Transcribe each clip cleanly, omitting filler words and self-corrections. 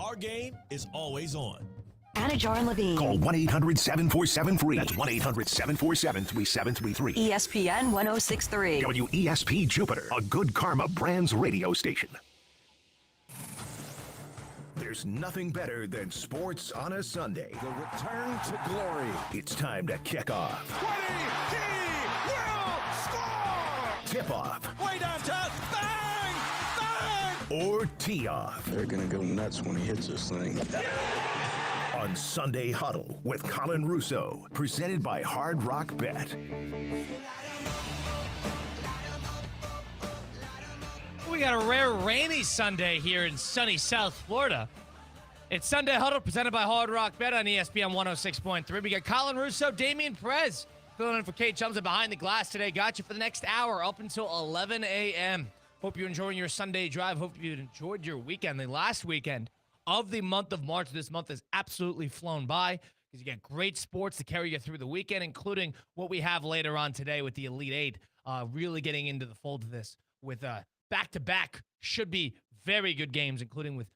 Our game is always on. Anna Jar and Levine. Call 1-800-747-FREE. That's 1-800-747-3733. ESPN 1063. WESP Jupiter, a Good Karma Brands radio station. There's nothing better than sports on a Sunday. The return to glory. It's time to kick off. 20, he will score! Tip-off. Way downtown, bang, bang! Or tee-off. They're going to go nuts when he hits this thing. On Sunday Huddle with Colin Russo. Presented by Hard Rock Bet. We got a rare rainy Sunday here in sunny South Florida. It's Sunday Huddle presented by Hard Rock Bet on ESPN 106.3. We got Colin Russo, Damian Perez filling in for Kate Chumsa behind the glass today. Got you for the next hour up until 11 a.m. Hope you're enjoying your Sunday drive. Hope you enjoyed your weekend. The last weekend of the month of March. This month has absolutely flown by because you get great sports to carry you through the weekend, including what we have later on today with the Elite Eight, really getting into the fold of this with back-to-back should be very good games, including with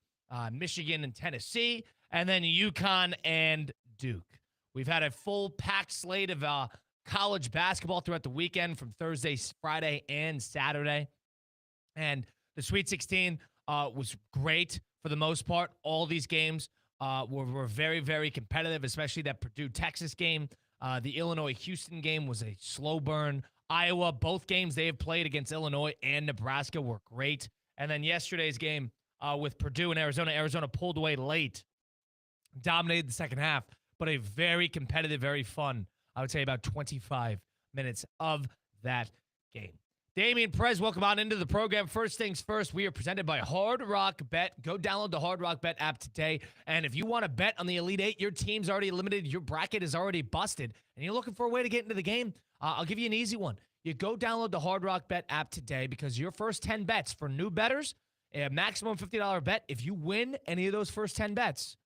Michigan and Tennessee, and then UConn and Duke. We've had a full packed slate of college basketball throughout the weekend from Thursday, Friday, and Saturday. And the Sweet 16 was great for the most part. All these games were very, very competitive, especially that Purdue-Texas game. The Illinois-Houston game was a slow burn. Iowa, both games they have played against Illinois and Nebraska were great. And then yesterday's game with Purdue and Arizona. Arizona pulled away late, dominated the second half, but a very competitive, very fun, I would say about 25 minutes of that game. Damian Perez, welcome on into the program. First things first, we are presented by Hard Rock Bet. Go download the Hard Rock Bet app today. And if you want to bet on the Elite Eight, your team's already eliminated, your bracket is already busted, and you're looking for a way to get into the game, I'll give you an easy one. You go download the Hard Rock Bet app today because your first 10 bets for new bettors, a maximum $50 bet. If you win any of those first 10 bets,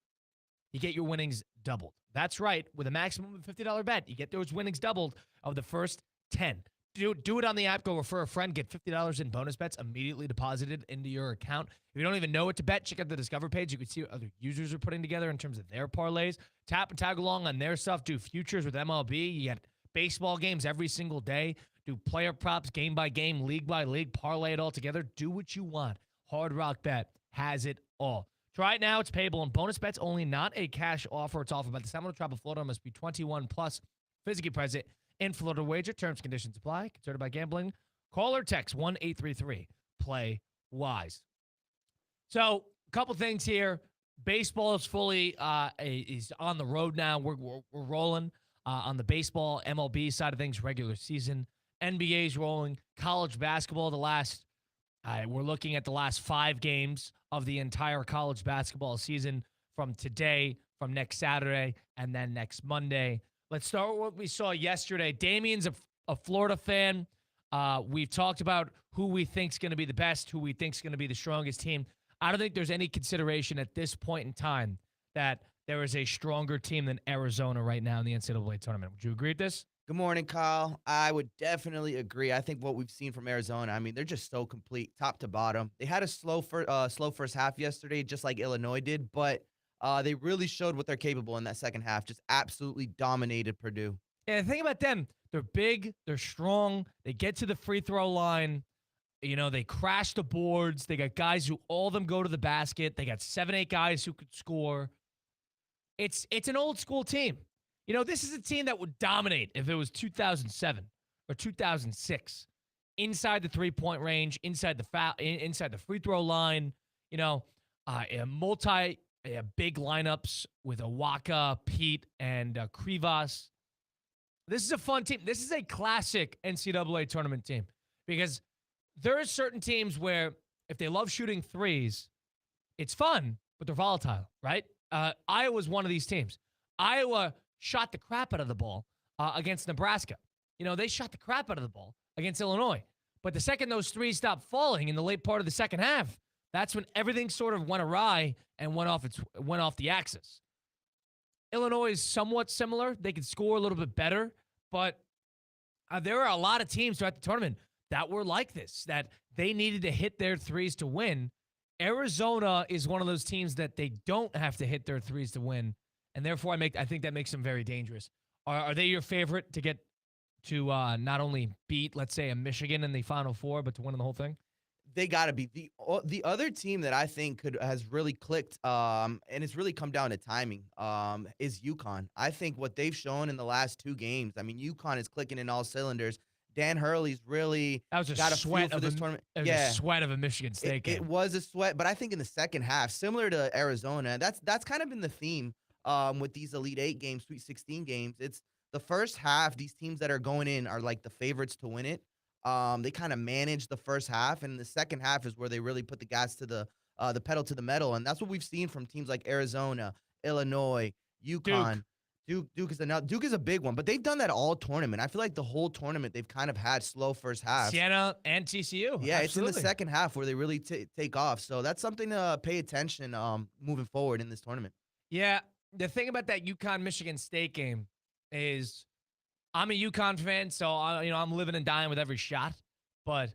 you get your winnings doubled. That's right. With a maximum of $50 bet, you get those winnings doubled of the first 10. Do it on the app. Go refer a friend. Get $50 in bonus bets immediately deposited into your account. If you don't even know what to bet, check out the Discover page. You can see what other users are putting together in terms of their parlays. Tap and tag along on their stuff. Do futures with MLB. You get baseball games every single day. Do player props, game by game, league by league. Parlay it all together. Do what you want. Hard Rock Bet has it all. Try it now. It's payable in bonus bets only, not a cash offer. It's offered by the Seminole Tribe of Florida. Must be 21 plus, physically present in Florida. Wager terms, conditions apply. Concerned about gambling? Call or text 1-833-PLAY-WISE. So, a couple things here. Baseball is fully is on the road now. We're rolling on the baseball MLB side of things, regular season. NBA's rolling. College basketball, we're looking at the last 5 games of the entire college basketball season from today, from next Saturday, and then next Monday. Let's start with what we saw yesterday. Damian's a Florida fan. We've talked about who we think's going to be the best, who we think's going to be the strongest team. I don't think there's any consideration at this point in time that there is a stronger team than Arizona right now in the NCAA tournament. Would you agree with this? Good morning, Kyle. I would definitely agree. I think what we've seen from Arizona, I mean, they're just so complete, top to bottom. They had a slow first half yesterday, just like Illinois did, but they really showed what they're capable in that second half. Just absolutely dominated Purdue. Yeah, the thing about them, they're big, they're strong, they get to the free throw line. You know, they crash the boards. They got guys who all of them go to the basket. They got 7-8 guys who could score. It's an old school team. You know, this is a team that would dominate if it was 2007 or 2006. Inside the three-point range, inside the free throw line. You know, big lineups with Awaka, Pete, and Krivas. This is a fun team. This is a classic NCAA tournament team because there are certain teams where if they love shooting threes, it's fun, but they're volatile, right? Iowa's one of these teams. Iowa shot the crap out of the ball against Nebraska. You know, they shot the crap out of the ball against Illinois. But the second those threes stopped falling in the late part of the second half, that's when everything sort of went awry and went off the axis. Illinois is somewhat similar. They could score a little bit better, but there are a lot of teams throughout the tournament that were like this, that they needed to hit their threes to win, Arizona is one of those teams that they don't have to hit their threes to win, and therefore I think that makes them very dangerous. Are they your favorite to get to not only beat, let's say, a Michigan in the Final Four, but to win the whole thing? They got to be the other team that I think has really clicked, and it's really come down to timing. Is UConn. I think what they've shown in the last 2 games. I mean, UConn is clicking in all cylinders. Dan Hurley's really That was a got a feel sweat for of this a, tournament. it was Yeah, a sweat of a Michigan State game. it was a sweat, but I think in the second half, similar to Arizona, that's kind of been the theme with these Elite 8 games, Sweet 16 games. It's the first half. These teams that are going in are like the favorites to win it. They kind of manage the first half, and the second half is where they really put the gas to the pedal to the metal, and that's what we've seen from teams like Arizona, Illinois, UConn. Duke is a big one, but they've done that all tournament. I feel like the whole tournament they've kind of had slow first half. Siena and TCU. Yeah, Absolutely. it's in the second half where they really take off. So that's something to pay attention moving forward in this tournament. Yeah, the thing about that UConn-Michigan State game is I'm a UConn fan, so I'm living and dying with every shot. But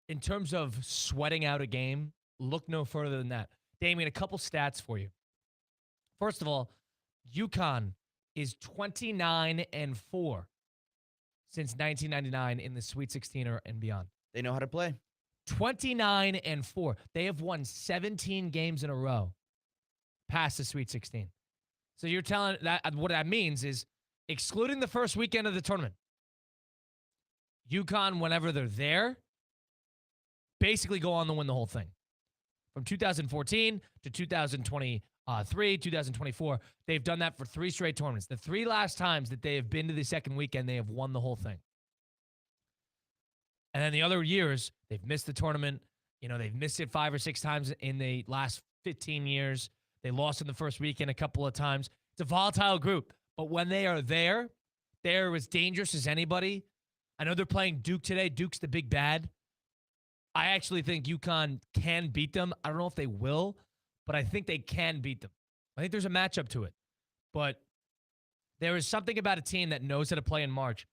in terms of sweating out a game, look no further than that. Damien, a couple stats for you. First of all, UConn is 29-4 since 1999 in the Sweet 16 and beyond. They know how to play. 29-4. They have won 17 games in a row past the Sweet 16. So you're telling that what that means is, excluding the first weekend of the tournament, UConn, whenever they're there, basically go on to win the whole thing. From 2014 to 2023, 2024, they've done that for 3 straight tournaments. The 3 last times that they have been to the second weekend, they have won the whole thing. And then the other years, they've missed the tournament. They've missed it 5 or 6 times in the last 15 years. They lost in the first weekend a couple of times. It's a volatile group. But when they are there, they're as dangerous as anybody. I know they're playing Duke today. Duke's the big bad. I actually think UConn can beat them. I don't know if they will, but I think they can beat them. I think there's a matchup to it. But there is something about a team that knows how to play in March.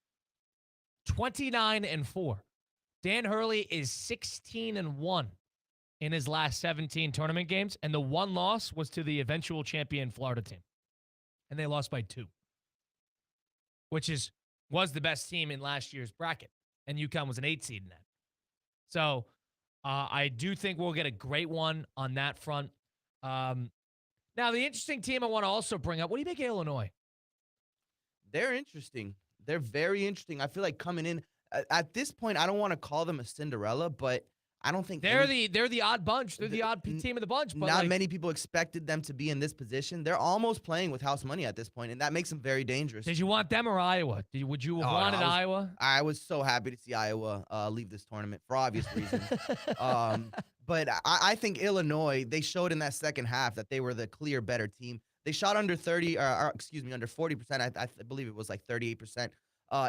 29-4. Dan Hurley is 16-1 in his last 17 tournament games, and the one loss was to the eventual champion Florida team. And they lost by 2, which was the best team in last year's bracket. And UConn was an 8 seed in that. So I do think we'll get a great one on that front. Now, the interesting team I want to also bring up, what do you make of Illinois? They're interesting. They're very interesting. I feel like coming in at this point, I don't want to call them a Cinderella, but I don't think they're the odd bunch. They're the odd team of the bunch. But not many people expected them to be in this position. They're almost playing with house money at this point, and that makes them very dangerous. Did you want them or Iowa? Would you have wanted Iowa? I was so happy to see Iowa leave this tournament for obvious reasons. But I think Illinois, they showed in that second half that they were the clear better team. They shot under 40%. I believe it was like 38%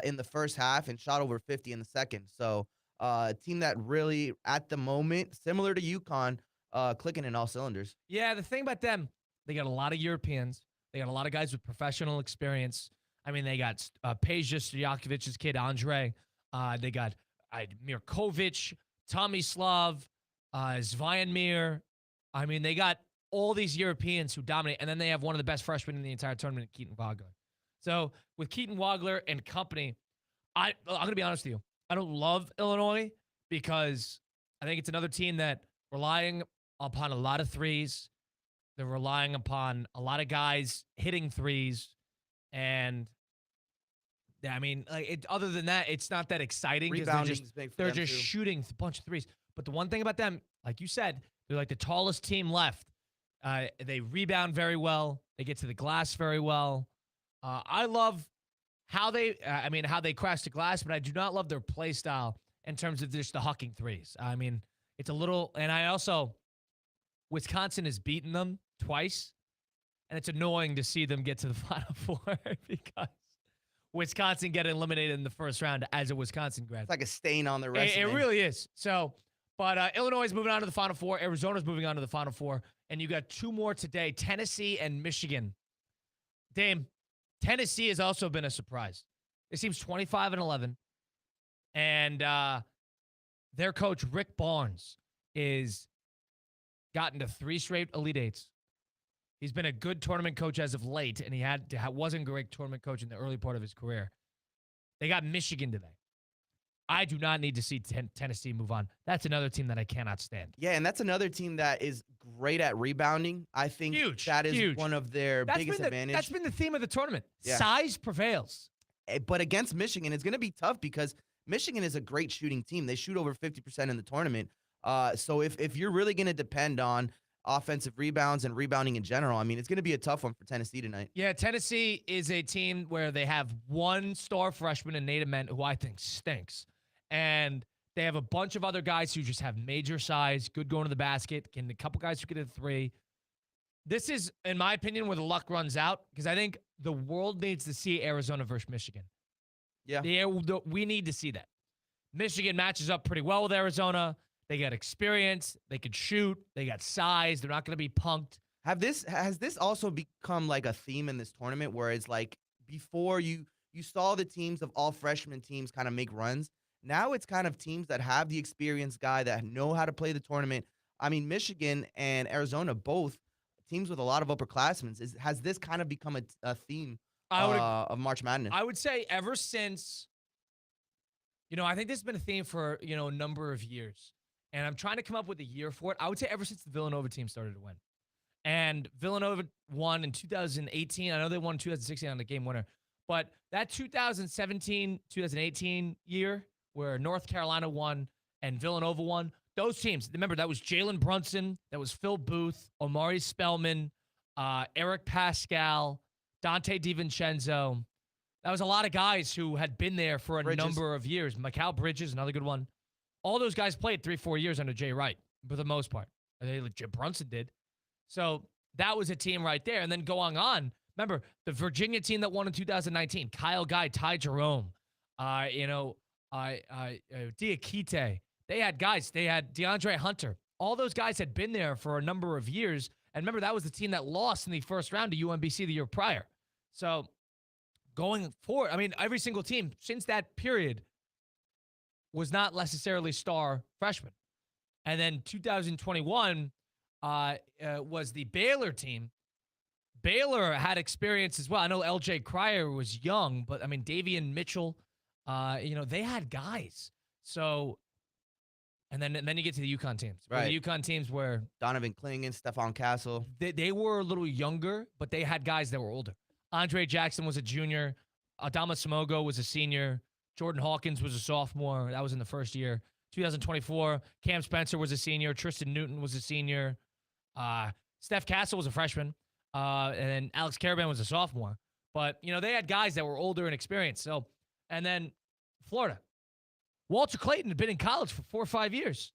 in the first half and shot over 50 in the second. So a team that really, at the moment, similar to UConn, clicking in all cylinders. Yeah, the thing about them, they got a lot of Europeans. They got a lot of guys with professional experience. I mean, they got Peja Stojakovic's kid, Andre. They got Mirkovic, Tomislav, Zvyanmir. I mean, they got all these Europeans who dominate, and then they have one of the best freshmen in the entire tournament, Keaton Wagler. So with Keaton Wagler and company, I'm going to be honest with you. I don't love Illinois because I think it's another team that relying upon a lot of threes. They're relying upon a lot of guys hitting threes. And, I mean, other than that, it's not that exciting. Rebounding is big for they're them, just too. shooting a bunch of threes. But the one thing about them, like you said, they're like the tallest team left. They rebound very well. They get to the glass very well. I love how they crash the glass, but I do not love their play style in terms of just the hucking threes. I mean, it's a little, and Wisconsin has beaten them twice, and it's annoying to see them get to the Final Four because Wisconsin get eliminated in the first round as a Wisconsin grad. It's like a stain on their resume. It really is. So, but Illinois is moving on to the Final Four. Arizona's moving on to the Final Four, and you got 2 more today, Tennessee and Michigan. Dame, Tennessee has also been a surprise. It seems 25-11, and their coach Rick Barnes is gotten to 3 straight Elite Eights. He's been a good tournament coach as of late, and he wasn't a great tournament coach in the early part of his career. They got Michigan today. I do not need to see Tennessee move on. That's another team that I cannot stand. Yeah, and that's another team that is great at rebounding. I think that is one of their biggest advantages. That's been the theme of the tournament. Yeah. Size prevails. But against Michigan, it's going to be tough because Michigan is a great shooting team. They shoot over 50% in the tournament. So if you're really going to depend on offensive rebounds and rebounding in general, I mean, it's going to be a tough one for Tennessee tonight. Yeah, Tennessee is a team where they have one star freshman in Nate Ament, who I think stinks. And they have a bunch of other guys who just have major size, good going to the basket, and a couple guys who get a 3. This is, in my opinion, where the luck runs out, because I think the world needs to see Arizona versus Michigan. Yeah. We need to see that. Michigan matches up pretty well with Arizona. They got experience. They could shoot. They got size. They're not going to be punked. Has this also become like a theme in this tournament where it's like before you saw the teams of all freshman teams kind of make runs? Now it's kind of teams that have the experienced guy that know how to play the tournament. I mean, Michigan and Arizona, both teams with a lot of upperclassmen. Has this kind of become a theme of March Madness? I would say ever since, I think this has been a theme for, a number of years. And I'm trying to come up with a year for it. I would say ever since the Villanova team started to win. And Villanova won in 2018. I know they won in 2016 on the game winner. But that 2017, 2018 year where North Carolina won and Villanova won, those teams, remember, that was Jalen Brunson, that was Phil Booth, Omari Spellman, Eric Pascal, Dante DiVincenzo. That was a lot of guys who had been there for a number of years. Mikal Bridges, another good one. All those guys played 3-4 years under Jay Wright, for the most part. Jim Brunson did. So that was a team right there. And then going on, remember, the Virginia team that won in 2019, Kyle Guy, Ty Jerome, Diakite. They had guys. They had DeAndre Hunter. All those guys had been there for a number of years. And remember, that was the team that lost in the first round to UMBC the year prior. So going forward, I mean, every single team since that period was not necessarily star freshmen. And then 2021 was the Baylor team. Baylor had experience as well. I know LJ Cryer was young, but I mean, Davian Mitchell, they had guys. So, and then you get to the UConn teams. Right. The UConn teams where Donovan Clingan, Stephon Castle. They were a little younger, but they had guys that were older. Andre Jackson was a junior. Adama Simogo was a senior. Jordan Hawkins was a sophomore. That was in the first year. 2024, Cam Spencer was a senior. Tristan Newton was a senior. Steph Castle was a freshman. And then Alex Caravan was a sophomore. But, they had guys that were older and experienced. So, and then Florida. Walter Clayton had been in college for 4 or 5 years.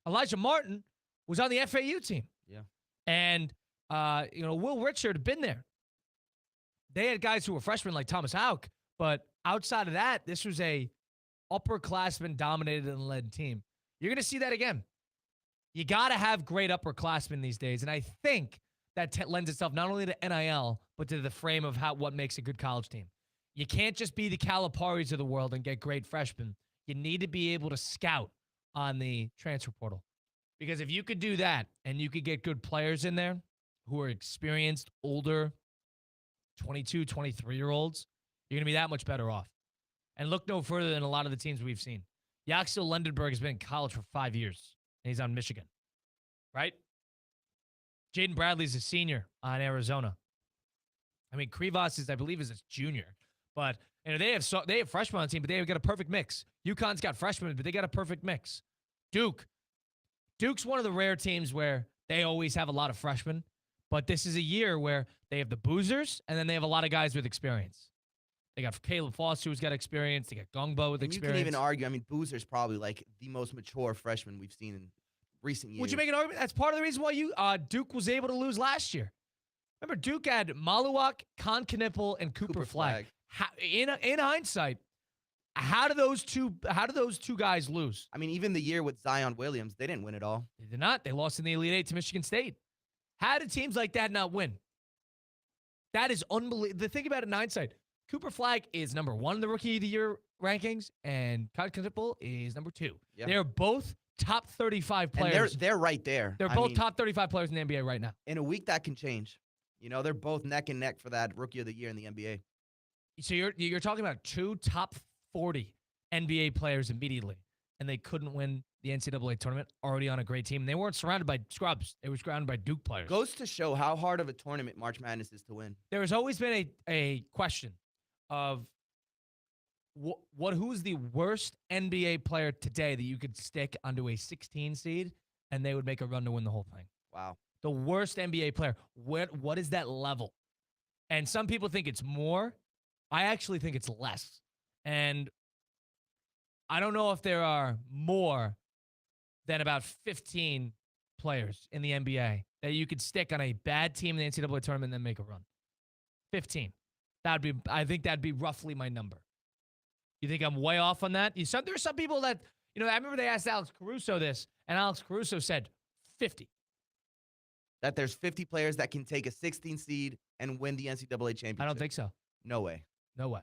Elijah Martin was on the FAU team. Yeah. And, Will Richard had been there. They had guys who were freshmen like Thomas Houck. But outside of that, this was a upperclassman dominated and led team. You're going to see that again. You got to have great upperclassmen these days. And I think that lends itself not only to NIL, but to the frame of what makes a good college team. You can't just be the Caliparis of the world and get great freshmen. You need to be able to scout on the transfer portal. Because if you could do that and you could get good players in there who are experienced, older, 22, 23-year-olds, you're going to be that much better off. And look no further than a lot of the teams we've seen. Yaxel Lendenberg has been in college for 5 years, and he's on Michigan, right? Jaden Bradley's a senior on Arizona. I mean, Krivas is, I believe, is a junior. But they have freshmen on the team, but they've got a perfect mix. UConn's got freshmen, but they got a perfect mix. Duke's one of the rare teams where they always have a lot of freshmen, but this is a year where they have the boozers, and then they have a lot of guys with experience. They got Caleb Foster, who's got experience. They got Gungbo with experience. You can even argue, I mean, Boozer's probably like the most mature freshman we've seen in recent years. Would you make an argument? That's part of the reason why Duke was able to lose last year. Remember, Duke had Maluak, Con Knipple, and Cooper Flagg. In hindsight, how do those two guys lose? I mean, even the year with Zion Williams, they didn't win it all. They did not. They lost in the Elite Eight to Michigan State. How did teams like that not win? That is unbelievable. The thing about it in hindsight, Cooper Flagg is number 1 in the Rookie of the Year rankings, and Con Knipple is number 2. Yep. They're both top 35 And players. they're right there. They're I both mean, top 35 players in the NBA right now. in a week that can change. You know, they're both neck and neck for that Rookie of the Year in the NBA. So you're talking about two top 40 NBA players immediately, and they couldn't win the NCAA tournament. Already on a great team. They weren't surrounded by scrubs. They were surrounded by Duke players. Goes to show how hard of a tournament March Madness is to win. There has always been a question of who's the worst NBA player today that you could stick onto a 16 seed and they would make a run to win the whole thing. Wow. The worst NBA player. What is that level? And some people think it's more. I actually think it's less. And I don't know if there are more than about 15 players in the NBA that you could stick on a bad team in the NCAA tournament and then make a run. 15. I think that'd be roughly my number. You think I'm way off on that? There's some people that, I remember they asked Alex Caruso this, and Alex Caruso said 50. That there's 50 players that can take a 16 seed and win the NCAA championship. I don't think so. No way. No way.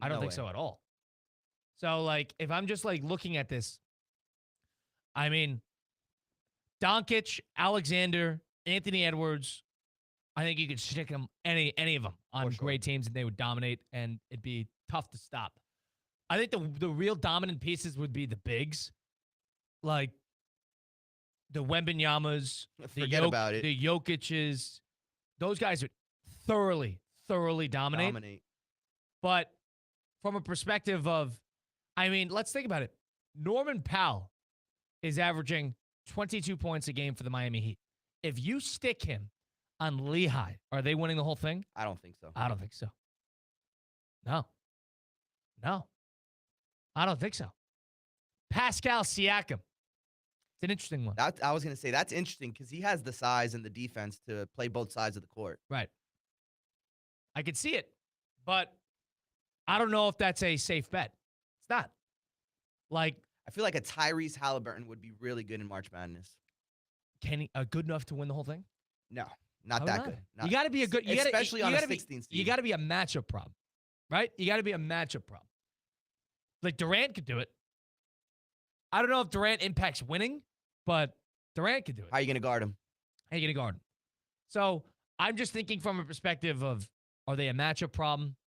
I don't think so at all. So, if I'm just, looking at this, I mean, Doncic, Alexander, Anthony Edwards, I think you could stick them, any of them, on great teams, and they would dominate, and it'd be tough to stop. I think the real dominant pieces would be the bigs, like the Wembanyamas, Forget about it. the Jokic's. Those guys would thoroughly dominate. But from a perspective of, let's think about it. Norman Powell is averaging 22 points a game for the Miami Heat. If you stick him on Lehigh, are they winning the whole thing? I don't think so. I don't think so. No. I don't think so. Pascal Siakam. It's an interesting one. I was going to say, that's interesting because he has the size and the defense to play both sides of the court. Right. I could see it, but I don't know if that's a safe bet. It's not. I feel like a Tyrese Halliburton would be really good in March Madness. Can he good enough to win the whole thing? No, not How that not? good. You got to be a good, especially on a gotta 16 seed. You got to be a matchup problem, right? You got to be a matchup problem. Durant could do it. I don't know if Durant impacts winning, but Durant could do it. How are you going to guard him? How are you going to guard him? So I'm just thinking from a perspective of, are they a matchup problem?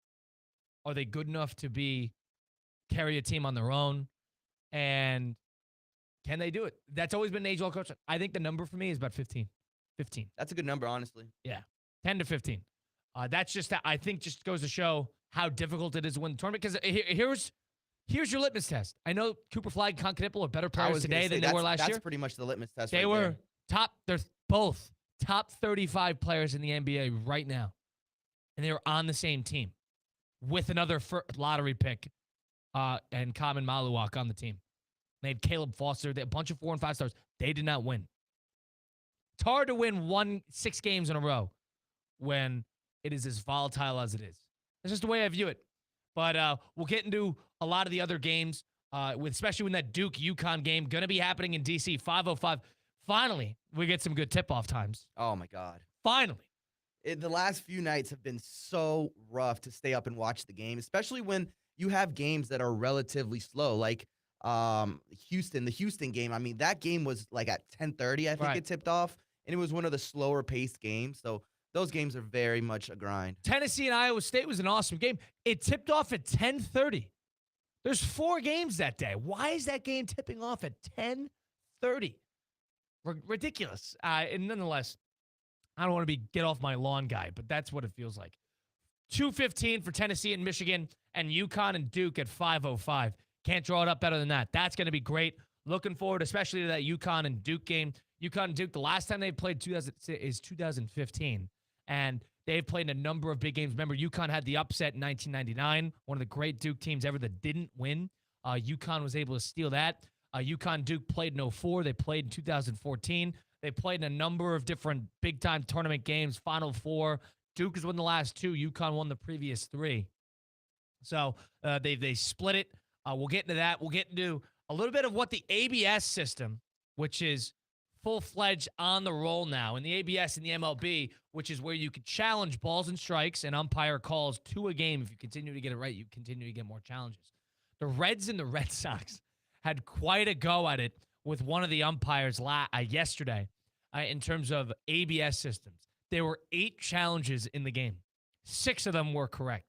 Are they good enough to carry a team on their own? And can they do it? That's always been an age-old question. I think the number for me is about 15. 15. That's a good number, honestly. Yeah, 10 to 15. That's just, I think, just goes to show how difficult it is to win the tournament. Because here's your litmus test. I know Cooper Flag, Con Knippel are better players today than they were last year. That's pretty much the litmus test. They were they're both top 35 players in the NBA right now. And they were on the same team with another lottery pick and Kamen Maluak on the team. They had Caleb Foster, a bunch of 4 and 5 stars. They did not win. It's hard to win 6 games in a row when it is as volatile as it is. That's just the way I view it. But we'll get into a lot of the other games, especially when that Duke-UConn game going to be happening in D.C., 5:05. Finally, we get some good tip-off times. Oh, my God. Finally. The last few nights have been so rough to stay up and watch the game, especially when you have games that are relatively slow, like the Houston game. That game was at 10:30, I think it tipped off, and it was one of the slower paced games. So those games are very much a grind. Tennessee and Iowa State was an awesome game. It tipped off at 10:30. There's 4 games that day. Why is that game tipping off at 10:30? Ridiculous. And nonetheless, I don't want to get off my lawn guy, but that's what it feels like. 2:15 for Tennessee and Michigan, and UConn and Duke at 5:05. Can't draw it up better than that. That's going to be great. Looking forward, especially to that UConn and Duke game. UConn and Duke, the last time they played is 2015, and they've played in a number of big games. Remember, UConn had the upset in 1999, one of the great Duke teams ever that didn't win. UConn was able to steal that. UConn-Duke played in 2004. They played in 2014. They played in a number of different big-time tournament games, Final Four. Duke has won the last 2. UConn won the previous 3. So they split it. We'll get into that. We'll get into a little bit of what the ABS system, which is full-fledged on the roll now, and the ABS and the MLB, which is where you can challenge balls and strikes and umpire calls to a game. If you continue to get it right, you continue to get more challenges. The Reds and the Red Sox had quite a go at it with one of the umpires yesterday in terms of ABS systems. There were 8 challenges in the game. 6 of them were correct.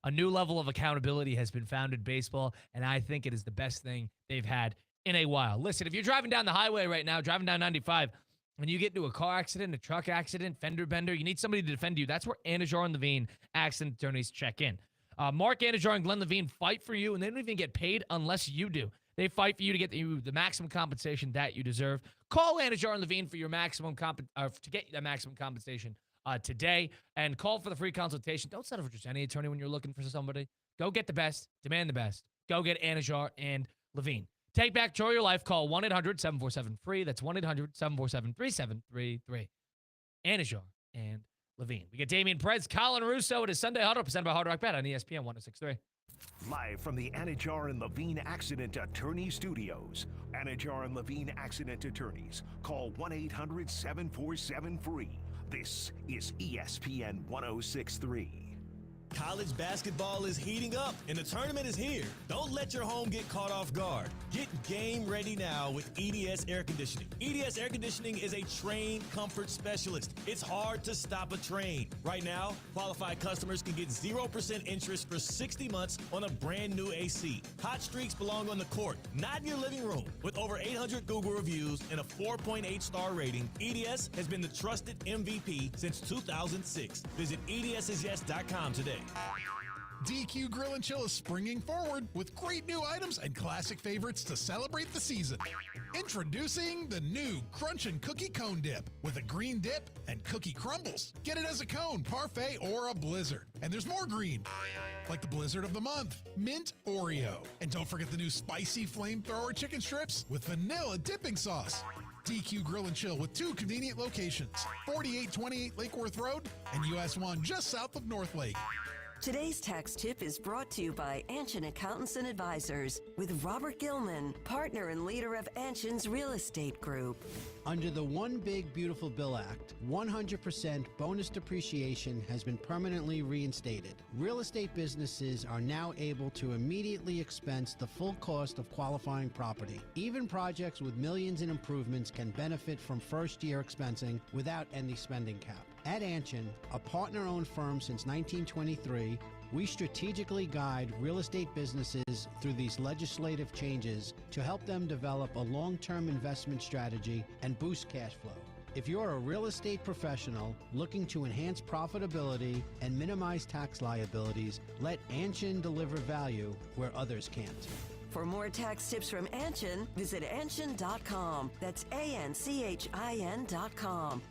A new level of accountability has been found in baseball, and I think it is the best thing they've had in a while. Listen, if you're driving down the highway right now, driving down 95, and you get into a car accident, a truck accident, fender bender, you need somebody to defend you. That's where Anajar and Levine accident attorneys check in. Mark Anajar and Glenn Levine fight for you, and they don't even get paid unless you do. They fight for you to get the maximum compensation that you deserve. Call Anajar and Levine for your to get that maximum compensation today, and call for the free consultation. Don't settle for just any attorney when you're looking for somebody. Go get the best. Demand the best. Go get Anajar and Levine. Take back control of your life. Call 1-800-747-FREE. That's 1-800-747-3733. Anajar and Levine. We get Damian Perez, Colin Russo. It is Sunday Huddle, presented by Hard Rock Bet on ESPN 106.3. Live from the Anajar and Levine Accident Attorney Studios. Anajar and Levine Accident Attorneys. Call 1-800-747-FREE. This is ESPN 106.3. College basketball is heating up, and the tournament is here. Don't let your home get caught off guard. Get game ready now with EDS Air Conditioning. EDS Air Conditioning is a trained comfort specialist. It's hard to stop a train. Right now, qualified customers can get 0% interest for 60 months on a brand new AC. Hot streaks belong on the court, not in your living room. With over 800 Google reviews and a 4.8 star rating, EDS has been the trusted MVP since 2006. Visit EDSIsYes.com today. DQ Grill and Chill is springing forward with great new items and classic favorites to celebrate the season. Introducing the new Crunch and Cookie Cone Dip with a green dip and cookie crumbles. Get it as a cone, parfait, or a blizzard. And there's more green, like the blizzard of the month, Mint Oreo. And don't forget the new spicy flamethrower chicken strips with vanilla dipping sauce. DQ Grill and Chill with 2 convenient locations, 4828 Lake Worth Road and US 1 just south of North Lake. Today's tax tip is brought to you by Anshin Accountants and Advisors with Robert Gilman, partner and leader of Anshin's Real Estate Group. Under the One Big Beautiful Bill Act, 100% bonus depreciation has been permanently reinstated. Real estate businesses are now able to immediately expense the full cost of qualifying property. Even projects with millions in improvements can benefit from first-year expensing without any spending cap. At Anshin, a partner-owned firm since 1923, we strategically guide real estate businesses through these legislative changes to help them develop a long-term investment strategy and boost cash flow. If you're a real estate professional looking to enhance profitability and minimize tax liabilities, let Anshin deliver value where others can't. For more tax tips from Anshin, visit Anshin.com. That's ANCHIN.com.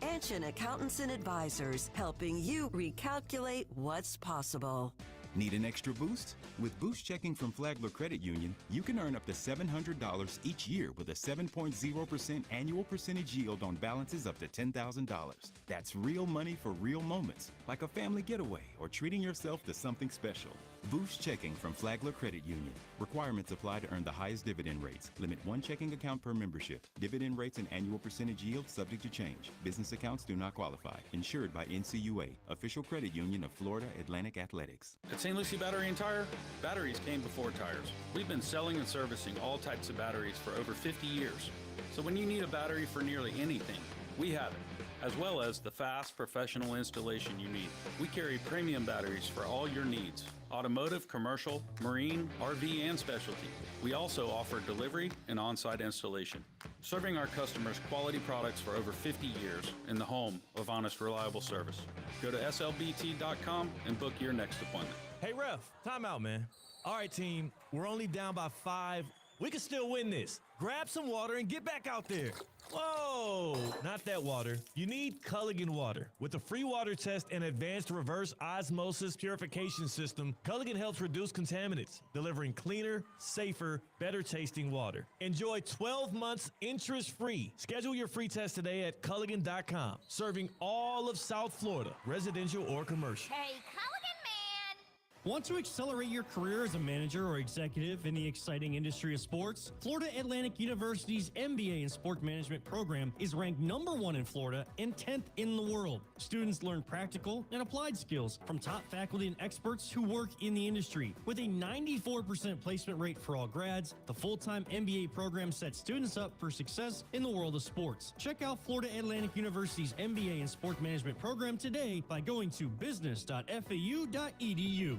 Anshin Accountants and Advisors, helping you recalculate what's possible. Need an extra boost? With Boost Checking from Flagler Credit Union, you can earn up to $700 each year with a 7.0% annual percentage yield on balances up to $10,000. That's real money for real moments, like a family getaway or treating yourself to something special. Boost Checking from Flagler Credit Union. Requirements apply to earn the highest dividend rates. Limit 1 checking account per membership. Dividend rates and annual percentage yield subject to change. Business accounts do not qualify. Insured by NCUA, official credit union of Florida Atlantic Athletics. At St. Lucie Battery and Tire, batteries came before tires. We've been selling and servicing all types of batteries for over 50 years. So when you need a battery for nearly anything, we have it, as well as the fast professional installation you need. We carry premium batteries for all your needs: automotive, commercial, marine, RV, and specialty. We also offer delivery and on-site installation, serving our customers quality products for over 50 years in the home of honest, reliable service. Go to slbt.com and book your next appointment. Hey, ref, time out, man. All right, team, we're only down by 5. We can still win this. Grab some water and get back out there. Whoa, not that water. You need Culligan water. With a free water test and advanced reverse osmosis purification system, Culligan helps reduce contaminants, delivering cleaner, safer, better tasting water. Enjoy 12 months interest-free. Schedule your free test today at Culligan.com, serving all of South Florida, residential or commercial. Hey, Culligan man! Want to accelerate your career as a manager or executive in the exciting industry of sports? Florida Atlantic University's MBA in Sport Management program is ranked #1 in Florida and 10th in the world. Students learn practical and applied skills from top faculty and experts who work in the industry. With a 94% placement rate for all grads, the full-time MBA program sets students up for success in the world of sports. Check out Florida Atlantic University's MBA in Sport Management program today by going to business.fau.edu.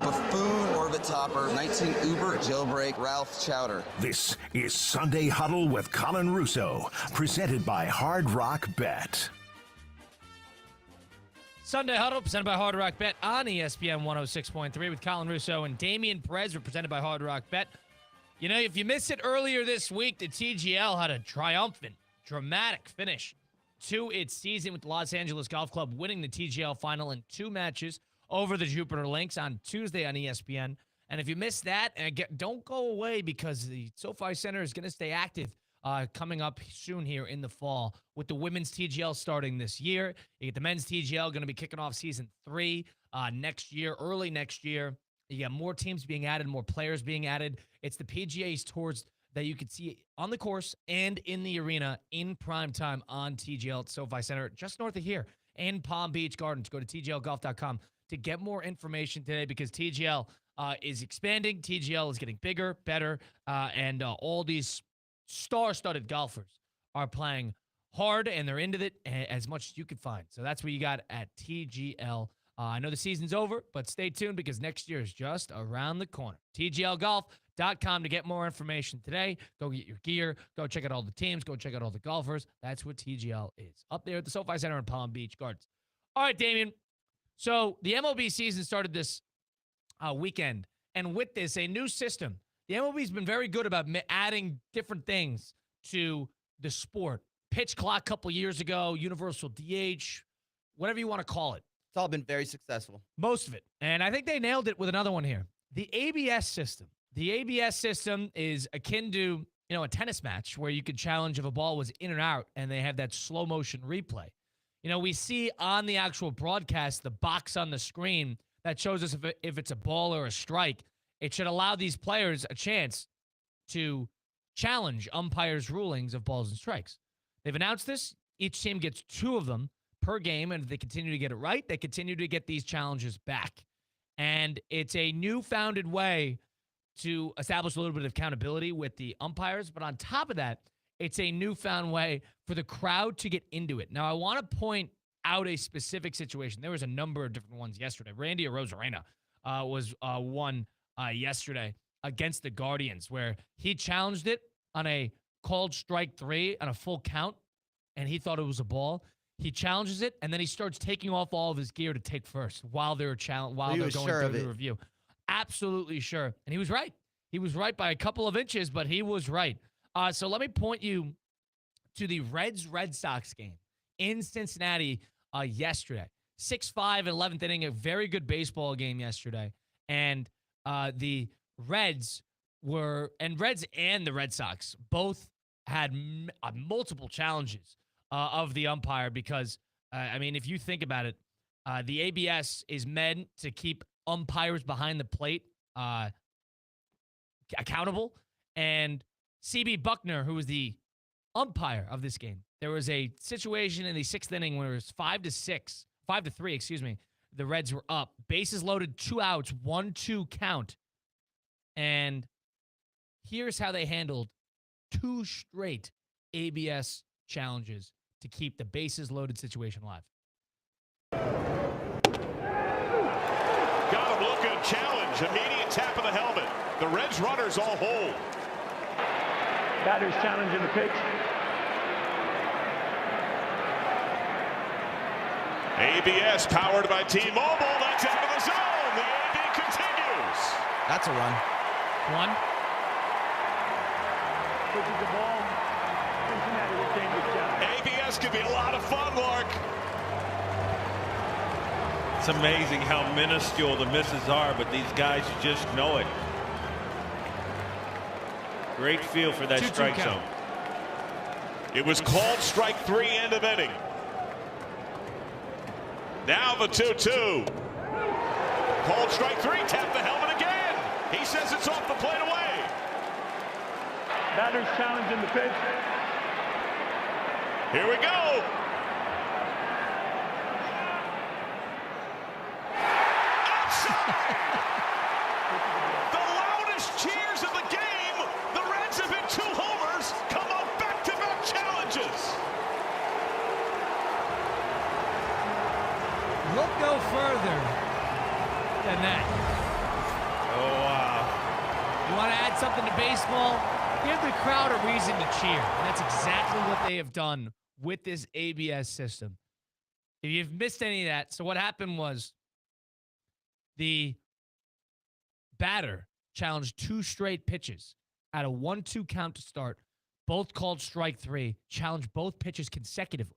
Buffoon, Orbit Topper, 19 Uber, Jailbreak, Ralph Chowder. This is Sunday Huddle with Colin Russo, presented by Hard Rock Bet. Sunday Huddle, presented by Hard Rock Bet on ESPN 106.3 with Colin Russo and Damian Perez, presented by Hard Rock Bet. You know, if you missed it earlier this week, the TGL had a triumphant, dramatic finish to its season with the Los Angeles Golf Club winning the TGL final in 2 matches over the Jupiter Lynx on Tuesday on ESPN. And if you missed that, don't go away because the SoFi Center is going to stay active coming up soon here in the fall with the women's TGL starting this year. You get the men's TGL going to be kicking off season 3 next year, early next year. You got more teams being added, more players being added. It's the PGA's tours that you can see on the course and in the arena in prime time on TGL at SoFi Center, just north of here in Palm Beach Gardens. Go to tglgolf.com to get more information today because TGL is expanding. TGL is getting bigger, better, and all these star-studded golfers are playing hard, and they're into it as much as you can find. So that's what you got at TGL. I know the season's over, but stay tuned because next year is just around the corner. TGLGolf.com to get more information today. Go get your gear. Go check out all the teams. Go check out all the golfers. That's what TGL is. Up there at the SoFi Center in Palm Beach Gardens. All right, Damian. So the MLB season started this weekend, and with this, a new system. The MLB's been very good about adding different things to the sport. Pitch clock a couple years ago, universal DH, whatever you want to call it. It's all been very successful. Most of it. And I think they nailed it with another one here. The ABS system. The ABS system is akin to, a tennis match where you could challenge if a ball was in or out, and they have that slow motion replay. We see on the actual broadcast the box on the screen that shows us if it's a ball or a strike. It should allow these players a chance to challenge umpires' rulings of balls and strikes. They've announced this. Each team gets 2 of them per game, and if they continue to get it right, they continue to get these challenges back. And it's a newfounded way to establish a little bit of accountability with the umpires. But on top of that, it's a newfound way for the crowd to get into it. Now, I want to point out a specific situation. There was a number of different ones yesterday. Randy Arozarena was one yesterday against the Guardians where he challenged it on a called strike 3 on a full count, and he thought it was a ball. He challenges it, and then he starts taking off all of his gear to take first while they're going through the review. Absolutely sure. And he was right. He was right by a couple of inches, but he was right. So let me point you to the Reds-Red Sox game in Cincinnati yesterday. 6-5, 11th inning, a very good baseball game yesterday. And the Reds and the Red Sox both had multiple challenges of the umpire because, if you think about it, the ABS is meant to keep umpires behind the plate accountable. And CB Buckner, who was the umpire of this game, there was a situation in the 6th inning where it was 5-3, The Reds were up. Bases loaded, 2 outs, 1-2 count. And here's how they handled 2 straight ABS challenges to keep the bases loaded situation alive. Got him looking, challenge, immediate tap of the helmet. The Reds runners all hold. Batter's challenging the pitch. ABS powered by T-Mobile. That's out of the zone. The AB continues. That's a run. 1. Pushes the ball. Cincinnati retains its challenge. ABS could be a lot of fun, Mark. It's amazing how minuscule the misses are, but these guys just know it. Great feel for that 2-2 strike count. zone. It was called strike 3, end of inning. Now the 2-2. Called strike 3, tap the helmet again. He says it's off the plate away. Batter's challenging the pitch. Here we go. The loudest cheers of the game. The Reds have hit 2 homers, come on back-to-back challenges. Look no further than that. Oh, wow. You want to add something to baseball? Give the crowd a reason to cheer. And that's exactly what they have done with this ABS system. If you've missed any of that, so what happened was the batter challenged 2 straight pitches at a 1-2 count to start, both called strike 3, challenged both pitches consecutively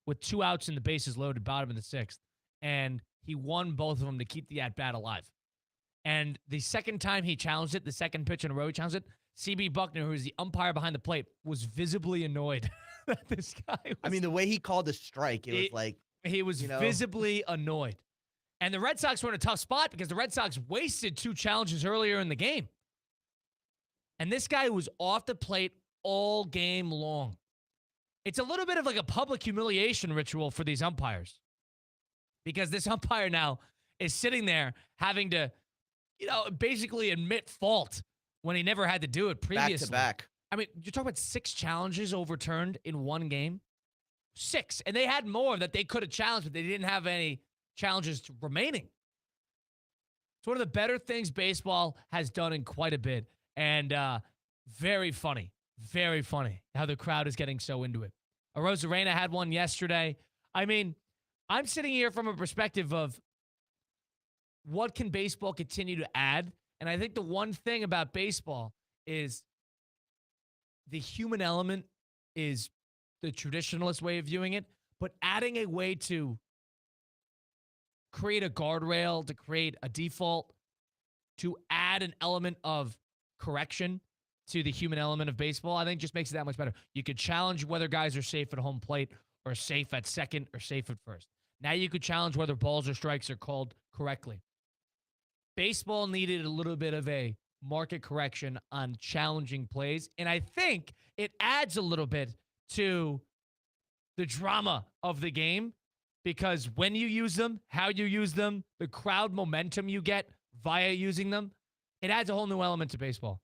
with 2 outs and the bases loaded, bottom of the 6th. And he won both of them to keep the at-bat alive. And the second time he challenged it, the second pitch in a row he challenged it, CB Buckner, who is the umpire behind the plate, was visibly annoyed that this guy was, I mean, the way he called the strike, it was like... He was visibly annoyed. And the Red Sox were in a tough spot because the Red Sox wasted 2 challenges earlier in the game. And this guy was off the plate all game long. It's a little bit of like a public humiliation ritual for these umpires. Because this umpire now is sitting there having to, basically admit fault when he never had to do it previously. Back to back. I mean, you're talking about 6 challenges overturned in one game. 6. And they had more that they could have challenged, but they didn't have any challenges remaining. It's one of the better things baseball has done in quite a bit. And very funny how the crowd is getting so into it. Arozarena had one yesterday. I mean, I'm sitting here from a perspective of what can baseball continue to add? And I think the one thing about baseball is the human element is the traditionalist way of viewing it, but adding a way to create a guardrail, to create a default, to add an element of correction to the human element of baseball, I think just makes it that much better. You could challenge whether guys are safe at home plate or safe at second or safe at first. Now you could challenge whether balls or strikes are called correctly. Baseball needed a little bit of a market correction on challenging plays, and I think it adds a little bit to the drama of the game because when you use them, how you use them, the crowd momentum you get via using them, it adds a whole new element to baseball.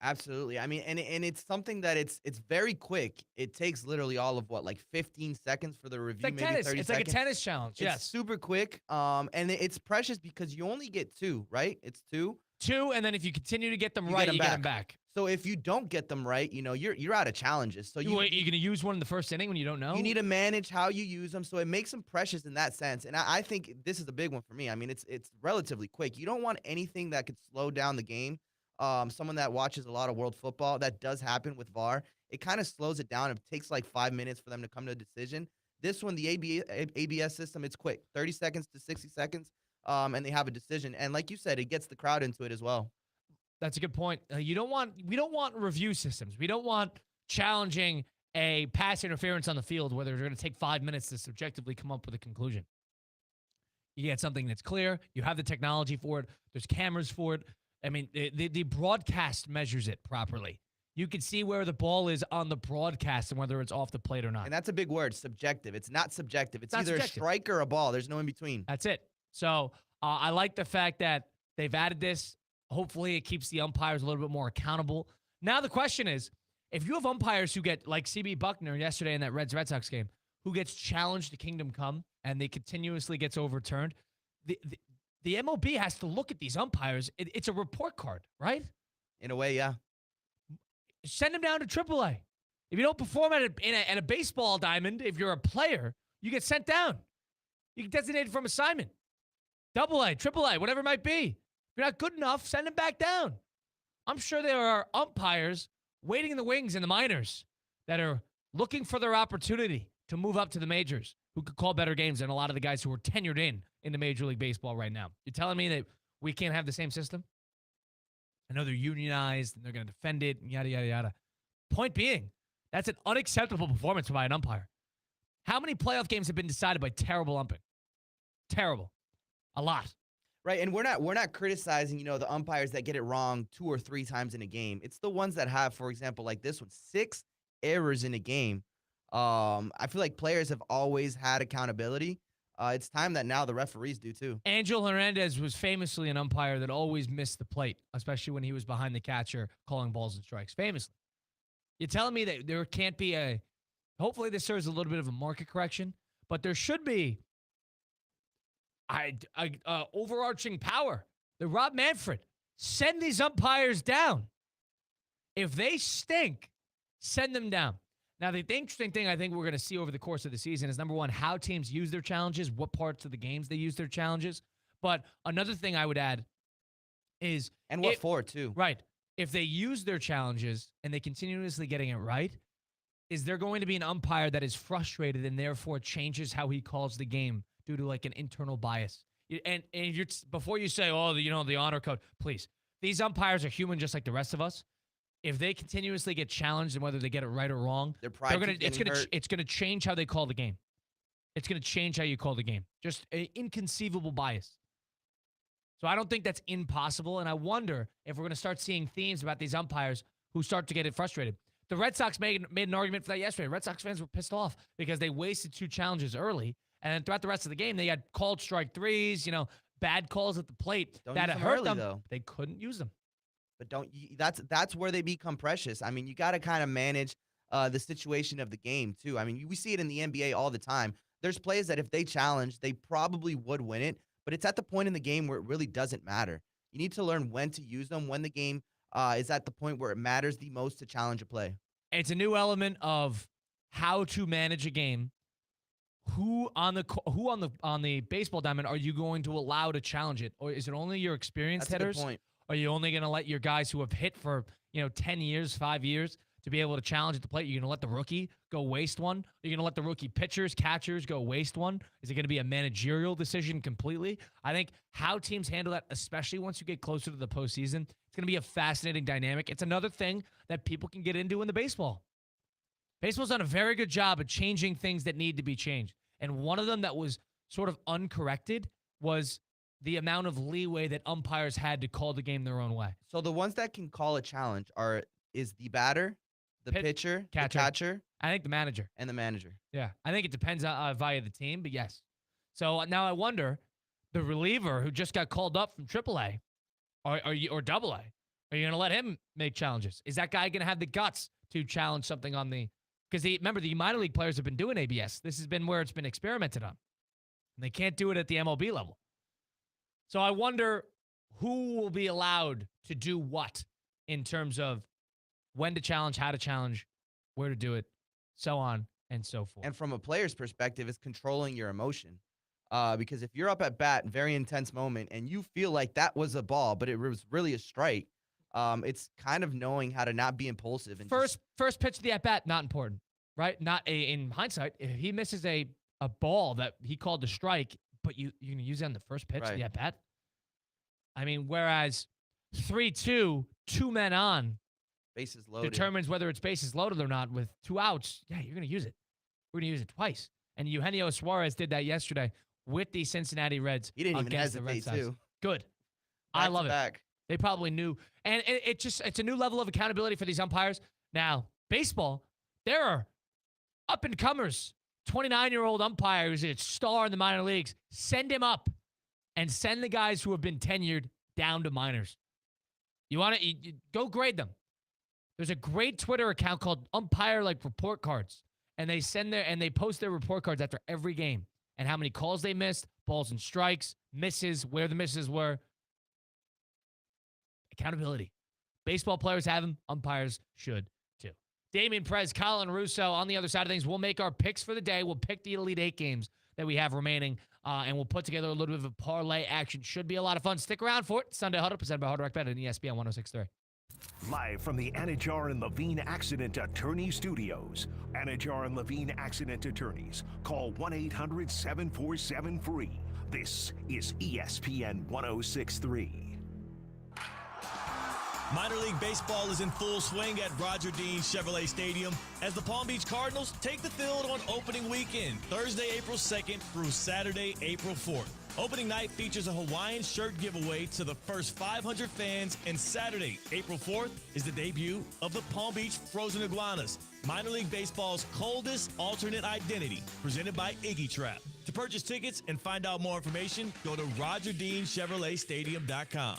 Absolutely. I mean, and it's something that it's very quick. It takes literally all of 15 seconds for the review, It's like maybe tennis. 30 It's seconds. like a tennis challenge. It's Yes. super quick. And it's precious because you only get 2, right? It's 2. 2, and then if you continue to get them You right, get 'em you get them back. So if you don't get them right, you're out of challenges. So You're going to use one in the first inning when you don't know? You need to manage how you use them, so it makes them precious in that sense. And I think this is a big one for me. I mean, it's relatively quick. You don't want anything that could slow down the game. Someone that watches a lot of world football, that does happen with VAR. It kind of slows it down. It takes like 5 minutes for them to come to a decision. This one, the ABS system, it's quick, 30 seconds to 60 seconds, and they have a decision. And like you said, it gets the crowd into it as well. That's a good point. We don't want review systems. We don't want challenging a pass interference on the field where they're going to take 5 minutes to subjectively come up with a conclusion. You get something that's clear. You have the technology for it. There's cameras for it. I mean, the broadcast measures it properly. You can see where the ball is on the broadcast and whether it's off the plate or not. And that's a big word, subjective. It's not subjective. It's Not either subjective. a strike or a ball. There's no in between. That's it. So I like the fact that they've added this. Hopefully it keeps the umpires a little bit more accountable. Now the question is, if you have umpires who get, like CB Buckner yesterday in that Red Sox game, who gets challenged to Kingdom Come and they continuously gets overturned, the MLB has to look at these umpires. It's a report card, right? In a way, yeah. Send them down to AAA. If you don't perform at a baseball diamond, if you're a player, you get sent down. You get designated from assignment. AA, AAA, whatever it might be. If you're not good enough, send them back down. I'm sure there are umpires waiting in the wings in the minors that are looking for their opportunity to move up to the majors who could call better games than a lot of the guys who are tenured in the Major League Baseball right now. You're telling me that we can't have the same system? I know they're unionized and they're going to defend it and yada, yada, yada. Point being, that's an unacceptable performance by an umpire. How many playoff games have been decided by terrible umping? Terrible. A lot. Right, and we're not criticizing, the umpires that get it wrong 2 or 3 times in a game. It's the ones that have, for example, like this one, 6 errors in a game. I feel like players have always had accountability. It's time that now the referees do too. Angel Hernandez was famously an umpire that always missed the plate, especially when he was behind the catcher calling balls and strikes. Famously. You're telling me that there can't be hopefully this serves a little bit of a market correction, but there should be overarching power. The Rob Manfred, send these umpires down. If they stink, send them down. Now, the interesting thing I think we're going to see over the course of the season is, number one, how teams use their challenges, what parts of the games they use their challenges. But another thing I would add is... And what for, too. Right. If they use their challenges and they continuously getting it right, is there going to be an umpire that is frustrated and therefore changes how he calls the game due to like an internal bias? And you're, before you say, the honor code, please. These umpires are human just like the rest of us. If they continuously get challenged and whether they get it right or wrong, it's gonna change how they call the game. It's gonna change how you call the game. Just an inconceivable bias. So I don't think that's impossible, and I wonder if we're gonna start seeing themes about these umpires who start to get it frustrated. The Red Sox made an argument for that yesterday. Red Sox fans were pissed off because they wasted 2 challenges early, and then throughout the rest of the game, they had called strike threes, bad calls at the plate that hurt them. Though. They couldn't use them. But that's where they become precious. I mean, you got to kind of manage the situation of the game, too. I mean, we see it in the NBA all the time. There's plays that if they challenge, they probably would win it, but it's at the point in the game where it really doesn't matter. You need to learn when to use them, when the game is at the point where it matters the most to challenge a play. It's a new element of how to manage a game. Who on the baseball diamond are you going to allow to challenge it? Or is it only your experienced hitters? That's a good point. Are you only going to let your guys who have hit for, 10 years, 5 years to be able to challenge at the plate? You're going to let the rookie go waste one? You're going to let the rookie pitchers, catchers go waste one? Is it going to be a managerial decision completely? I think how teams handle that, especially once you get closer to the postseason, it's going to be a fascinating dynamic. It's another thing that people can get into in the baseball. Baseball's done a very good job of changing things that need to be changed. And one of them that was sort of uncorrected was the amount of leeway that umpires had to call the game their own way. So the ones that can call a challenge is the batter, the pitcher, the catcher. I think the manager. And the manager. Yeah. I think it depends via the team, but yes. So now I wonder, the reliever who just got called up from AAA or AA, are you going to let him make challenges? Is that guy going to have the guts to challenge something on the... Because remember, the minor league players have been doing ABS. This has been where it's been experimented on. And they can't do it at the MLB level. So I wonder who will be allowed to do what in terms of when to challenge, how to challenge, where to do it, so on and so forth. And from a player's perspective, it's controlling your emotion. Because if you're up at bat, very intense moment, and you feel like that was a ball, but it was really a strike, it's kind of knowing how to not be impulsive. And first pitch of the at-bat, not important, right? In hindsight, if he misses a ball that he called a strike, but you're going to use it on the first pitch of the at-bat? I mean, whereas 3-2, 2 men on, bases loaded, determines whether it's bases loaded or not with 2 outs, yeah, you're going to use it. We're going to use it twice. And Eugenio Suarez did that yesterday with the Cincinnati Reds. He didn't even hesitate, too. Good. I love it. They probably knew. And it's a new level of accountability for these umpires. Now, baseball, there are up-and-comers. 29-year-old umpire who's a star in the minor leagues. Send him up and send the guys who have been tenured down to minors. You want to go grade them. There's a great Twitter account called Umpire Report Cards, and they post their report cards after every game and how many calls they missed, balls and strikes, misses, where the misses were. Accountability. Baseball players have them. Umpires should too. Damian Perez, Colin Russo on the other side of things. We'll make our picks for the day. We'll pick the Elite 8 games that we have remaining, and we'll put together a little bit of a parlay action. Should be a lot of fun. Stick around for it. Sunday Huddle, presented by Hard Rock Bet and ESPN 106.3. Live from the Anajar and Levine Accident Attorney Studios. Anajar and Levine Accident Attorneys. Call 1-800-747-FREE. This is ESPN 106.3. Minor League Baseball is in full swing at Roger Dean Chevrolet Stadium as the Palm Beach Cardinals take the field on opening weekend, Thursday, April 2nd through Saturday, April 4th. Opening night features a Hawaiian shirt giveaway to the first 500 fans, and Saturday, April 4th, is the debut of the Palm Beach Frozen Iguanas, Minor League Baseball's coldest alternate identity, presented by Iggy Trap. To purchase tickets and find out more information, go to RogerDeanChevroletStadium.com.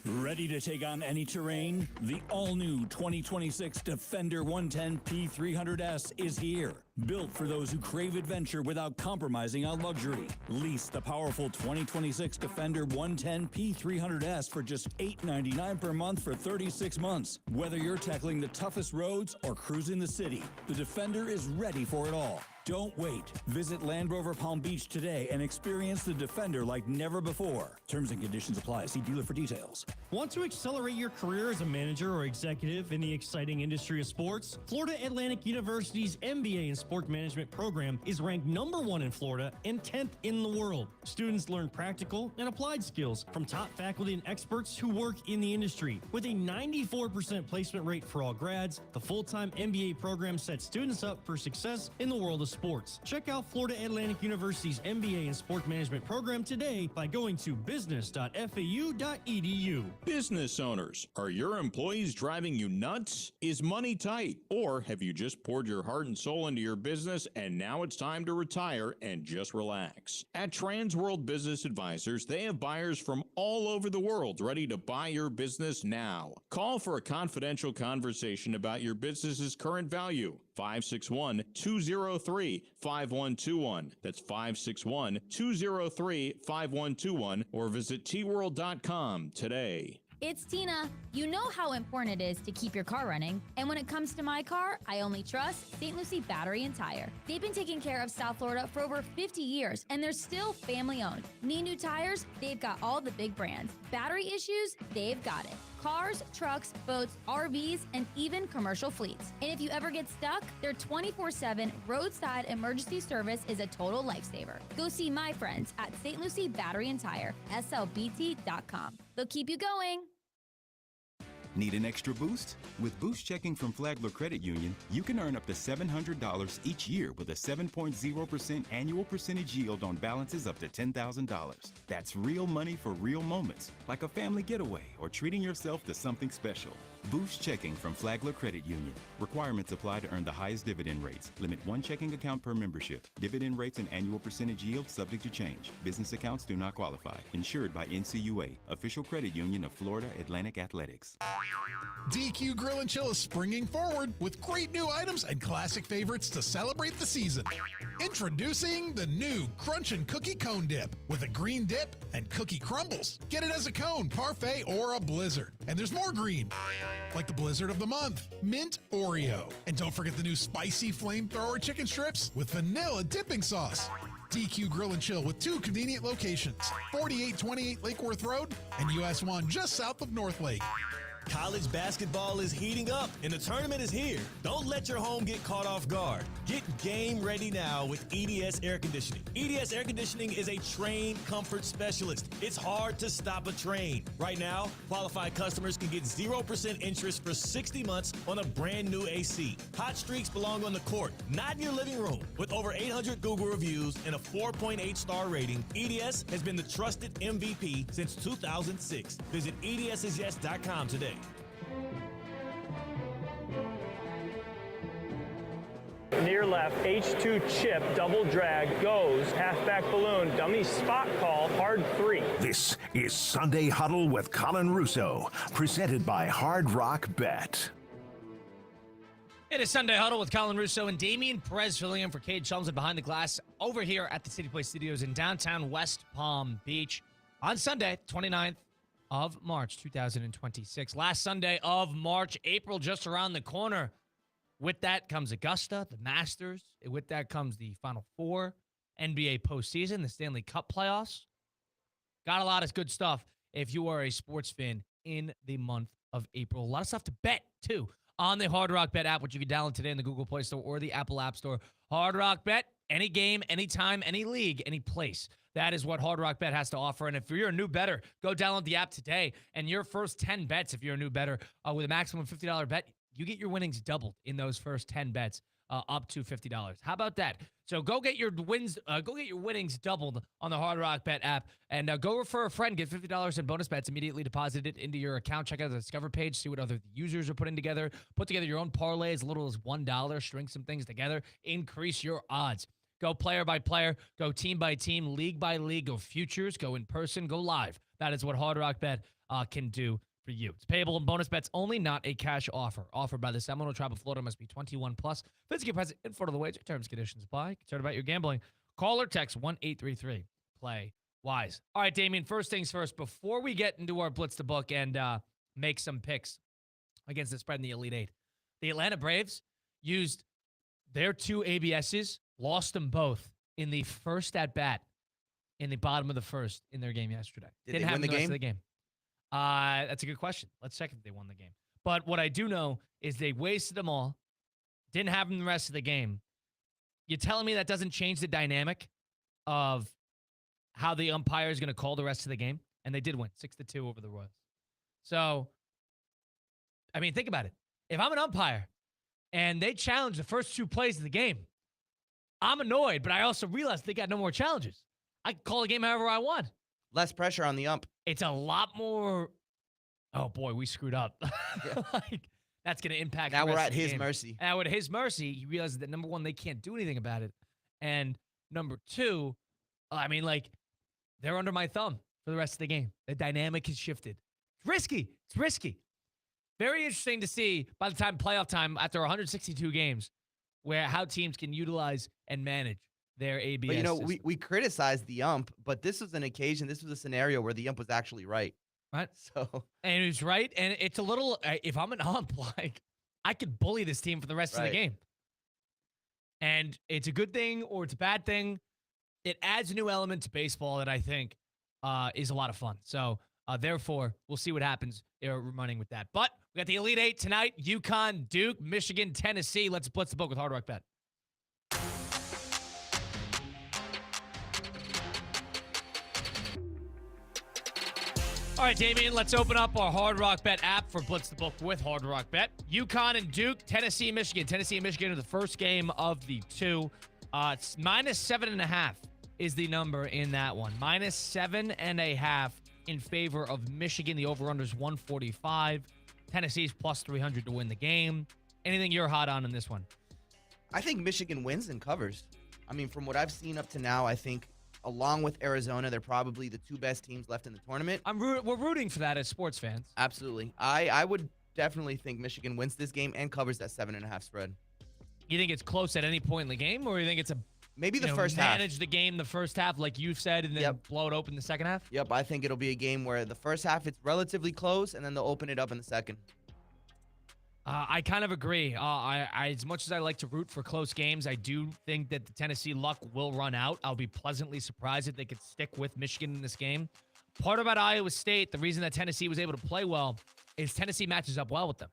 Ready to take on any terrain? The all-new 2026 Defender 110 P300S is here. Built for those who crave adventure without compromising on luxury. Lease the powerful 2026 Defender 110 P300S for just $899 per month for 36 months. Whether you're tackling the toughest roads or cruising the city, the Defender is ready for it all. Don't wait. Visit Land Rover Palm Beach today and experience the Defender like never before. Terms and conditions apply. See dealer for details. Want to accelerate your career as a manager or executive in the exciting industry of sports? Florida Atlantic University's MBA in Sport Management program is ranked #1 in Florida and 10th in the world. Students learn practical and applied skills from top faculty and experts who work in the industry. With a 94% placement rate for all grads, the full-time MBA program sets students up for success in the world of sports. Check out Florida Atlantic University's MBA in Sport Management program today by going to business.fau.edu. Business owners, are your employees driving you nuts? Is money tight? Or have you just poured your heart and soul into your business and now it's time to retire and just relax? At Transworld Business Advisors, they have buyers from all over the world ready to buy your business now. Call for a confidential conversation about your business's current value. 561-203-5121. That's 561-203-5121, or visit tworld.com today. It's Tina. You know how important it is to keep your car running. And when it comes to my car, I only trust St. Lucie Battery and Tire. They've been taking care of South Florida for over 50 years, and they're still family owned. Need new tires? They've got all the big brands. Battery issues? They've got it. Cars, trucks, boats, RVs, and even commercial fleets. And if you ever get stuck, their 24/7 roadside emergency service is a total lifesaver. Go see my friends at St. Lucie Battery and Tire, slbt.com. They'll keep you going. Need an extra boost? With Boost Checking from Flagler Credit Union, you can earn up to $700 each year with a 7.0% annual percentage yield on balances up to $10,000. That's real money for real moments, like a family getaway or treating yourself to something special. Boost Checking from Flagler Credit Union. Requirements apply to earn the highest dividend rates. Limit one checking account per membership. Dividend rates and annual percentage yield subject to change. Business accounts do not qualify. Insured by NCUA, official credit union of Florida Atlantic Athletics. DQ Grill and Chill is springing forward with great new items and classic favorites to celebrate the season. Introducing the new Crunch and Cookie Cone Dip with a green dip and cookie crumbles. Get it as a cone, parfait, or a blizzard. And there's more green, like the blizzard of the month, Mint Oreo. And don't forget the new spicy flamethrower chicken strips with vanilla dipping sauce. DQ Grill and Chill with 2 convenient locations, 4828 Lake Worth Road and US 1 just south of North Lake. College basketball is heating up and the tournament is here. Don't let your home get caught off guard. Get game ready now with EDS Air Conditioning. EDS Air Conditioning is a trained comfort specialist. It's hard to stop a train. Right now, qualified customers can get 0% interest for 60 months on a brand new AC. Hot streaks belong on the court, not in your living room. With over 800 Google reviews and a 4.8 star rating, EDS has been the trusted MVP since 2006. Visit EDSIsyes.com today. Near left, H2 chip, double drag, goes, halfback balloon, dummy spot call, hard 3. This is Sunday Huddle with Colin Russo, presented by Hard Rock Bet. It is Sunday Huddle with Colin Russo and Damian Perez filling in for Cade Chelmsford behind the glass over here at the City Place Studios in downtown West Palm Beach on Sunday, 29th of March, 2026. Last Sunday of March, April just around the corner. With that comes Augusta, the Masters. With that comes the Final Four, NBA postseason, the Stanley Cup playoffs. Got a lot of good stuff if you are a sports fan in the month of April. A lot of stuff to bet, too, on the Hard Rock Bet app, which you can download today in the Google Play Store or the Apple App Store. Hard Rock Bet, any game, anytime, any league, any place. That is what Hard Rock Bet has to offer. And if you're a new bettor, go download the app today. And your first 10 bets, if you're a new bettor, with a maximum $50 bet, you get your winnings doubled in those first 10 bets, up to $50. How about that? So go get your winnings doubled on the Hard Rock Bet app, and go refer a friend. Get $50 in bonus bets immediately deposited into your account. Check out the Discover page, see what other users are putting together. Put together your own parlay as little as $1. String some things together. Increase your odds. Go player by player. Go team by team. League by league. Go futures. Go in person. Go live. That is what Hard Rock Bet can do for you. It's payable in bonus bets only, not a cash offer. Offered by the Seminole Tribe of Florida. Must be 21 plus. Physically present in front of the wager. Terms and conditions apply. Concerned about your gambling? Call or text 1-833. Play wise. All right, Damien, first things first. Before we get into our Blitz the Book and make some picks against the spread in the Elite Eight, the Atlanta Braves used their 2 ABSs, lost them both in the first at-bat in the bottom of the first in their game yesterday. Did they win the rest game? of the game. That's a good question. Let's check if they won the game. But what I do know is they wasted them all, didn't have them the rest of the game. You're telling me that doesn't change the dynamic of how the umpire is going to call the rest of the game? And they did win 6-2 over the Royals. So, I mean, think about it. If I'm an umpire and they challenge the first 2 plays of the game, I'm annoyed, but I also realize they got no more challenges. I can call the game however I want. Less pressure on the ump. It's a lot more. Oh boy, we screwed up. Yeah. That's going to impact. Now the we're rest at of the his game. mercy. Now at his mercy, he realizes that number one, they can't do anything about it, and number two, I mean, like, they're under my thumb for the rest of the game. The dynamic has shifted. It's risky. It's risky. Very interesting to see by the time playoff time after 162 games, how teams can utilize and manage their ABS. But, you know, system. we criticized the ump, but this was an occasion, this was a scenario where the ump was actually right. Right. So, and he's right. And it's a little, if I'm an ump, like, I could bully this team for the rest of the game. And it's a good thing or it's a bad thing. It adds a new element to baseball that I think is a lot of fun. So, therefore, we'll see what happens running with that. But we got the Elite Eight tonight. UConn, Duke, Michigan, Tennessee. Let's blitz the book with Hard Rock Bet. All right, Damien, let's open up our Hard Rock Bet app for Blitz the Book with Hard Rock Bet. UConn and Duke, Tennessee, Michigan. Tennessee and Michigan are the first game of the 2. It's -7.5 is the number in that one. -7.5 in favor of Michigan. The over-under is 145. Tennessee's +300 to win the game. Anything you're hot on in this one? I think Michigan wins and covers. I mean, from what I've seen up to now, I think along with Arizona, they're probably the 2 best teams left in the tournament. We're rooting for that as sports fans. Absolutely. I would definitely think Michigan wins this game and covers that 7.5 spread. You think it's close at any point in the game, or you think it's maybe the first half? Manage the game the first half, like you said, and then blow it open the second half? Yep, I think it'll be a game where the first half it's relatively close, and then they'll open it up in the second. I kind of agree. I as much as I like to root for close games, I do think that the Tennessee luck will run out. I'll be pleasantly surprised if they could stick with Michigan in this game. Part about Iowa State, the reason that Tennessee was able to play well is Tennessee matches up well with them.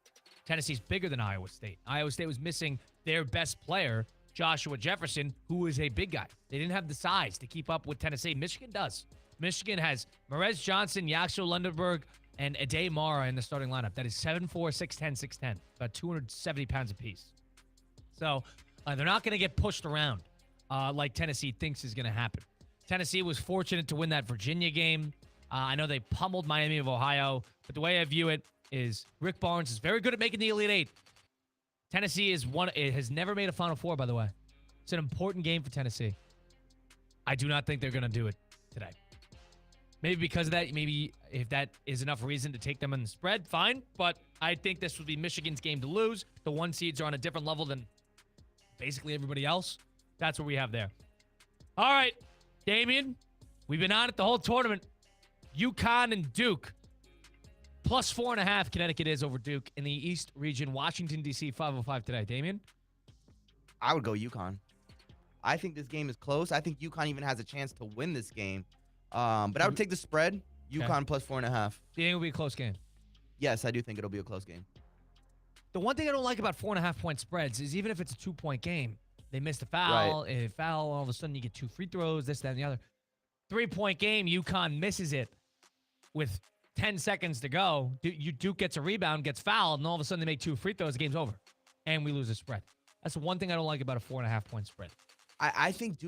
Tennessee's bigger than Iowa State. Iowa State was missing their best player, Joshua Jefferson, who is a big guy. They didn't have the size to keep up with Tennessee. Michigan does. Michigan has Merez Johnson, Yaxel Lundenberg, and Ade Mara in the starting lineup. That is 7'4", 6'10", 6'10", about 270 pounds apiece. So they're not going to get pushed around like Tennessee thinks is going to happen. Tennessee was fortunate to win that Virginia game. I know they pummeled Miami of Ohio, but the way I view it is Rick Barnes is very good at making the Elite Eight. Tennessee has never made a Final Four, by the way. It's an important game for Tennessee. I do not think they're going to do it today. Maybe because of that, maybe if that is enough reason to take them in the spread, fine. But I think this would be Michigan's game to lose. The 1 seeds are on a different level than basically everybody else. That's what we have there. All right, Damien, we've been on it the whole tournament. UConn and Duke. +4.5 Connecticut is over Duke in the East region. Washington, D.C., 505 today. Damien? I would go UConn. I think this game is close. I think UConn even has a chance to win this game. But I would take the spread. UConn +4.5. Do you think it'll be a close game? Yes, I do think it'll be a close game. The one thing I don't like about 4.5-point spreads is even if it's a 2-point game, they missed a foul. Right. If foul, all of a sudden you get 2 free throws, this, that, and the other. 3-point game, UConn misses it with 10 seconds to go. Duke gets a rebound, gets fouled, and all of a sudden they make 2 free throws. The game's over, and we lose a spread. That's the one thing I don't like about a 4.5-point spread. I think